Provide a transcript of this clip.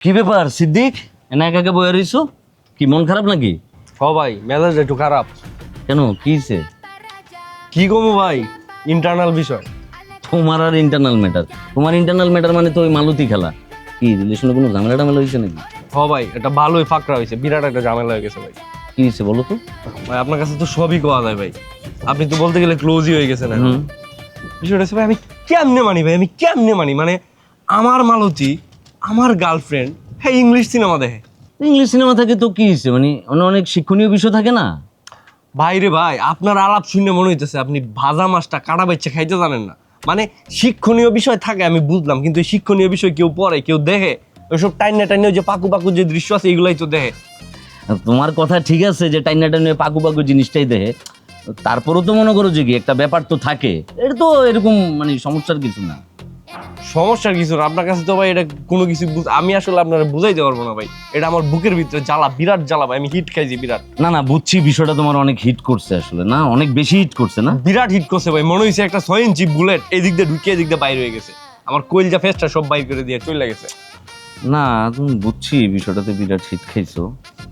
কি ব্যাপার সিদ্দিক, এনা একাকে বয়ে রইছো? কি মন খারাপ নাকি? হ ভাই, মেজাজটা একটু খারাপ। কেন, কি হইছে? কি কমু ভাই, ইন্টারনাল বিষয়। তোমার আর ইন্টারনাল ম্যাটার? তোমার ইন্টারনাল ম্যাটার মানে তো ওই মালতী খেলা। কি রিলেশনে কোনো ঝামেলা টামেলা হয়েছে নাকি? হ ভাই, এটা ভালোই ফাঁকড়া হয়েছে, বিরাট একটা ঝামেলা হয়ে গেছে ভাই। কি হয়েছে বলো তো? ভাই আপনার কাছে তো সবই কোয়া যায় ভাই, আপনি তো বলতে গেলে ক্লোজই হয়ে গেছেন এখন। হুম। বিষয়টা হচ্ছে ভাই, আমি কেমনে মানি ভাই, আমি কেমনে মানি, মানে আমার মালতী, আমার গার্লফ্রেন্ড, হ্যাঁ ইংলিশ সিনেমা দেখে। ইংলিশ সিনেমা থাকে তো কি হয়েছে, মানে অনেক শিক্ষণীয় বিষয় থাকে না? ভাই রে ভাই, আপনার আলাপ শুনে মনে হইতেছে আপনি ভাজা মাছটা কাটা বাচ্চা খাইতে জানেন না। মানে শিক্ষণীয় বিষয় থাকে আমি বুঝলাম, কিন্তু এই শিক্ষণীয় বিষয় কেউ পড়ে, কেউ দেখে? ওইসব টাইনে টাইনে যে পাকু পাকু যে দৃশ্য আছে এগুলাই তো দেখে। তোমার কথা ঠিক আছে যে টাইনা টাইনে পাকু পাকু জিনিসটাই দেখে, তারপরেও তো মনে করো যে কি একটা ব্যাপার তো থাকে। এটা তো এরকম মানে সমস্যার কিছু না। সমস্যার কিছু না, আপনার কাছে তো ভাই এটা কোনো কিছু আমি আসলে আপনারা বুঝাইতে পারবো না ভাই। এটা আমার বুকের ভিতরে জ্বালা, বিরাট জ্বালা ভাই, আমি হিট খাইছি বিরাট। না না, বুঝছি বিষয়টা তোমার অনেক হিট করছে আসলে, না অনেক বেশি হিট করছে না? বিরাট হিট করছে ভাই, মনে হয়েছে একটা 6 ইঞ্চি বুলেট এদিক দিয়ে ঢুকিয়ে এদিক দিয়ে বাইরে হয়ে গেছে, আমার কইলজা ফেসটা সব বাইর করে দিয়ে চলে গেছে। না তুমি বুঝছি বিষয়টাতে বিরাট হিট খাইছো,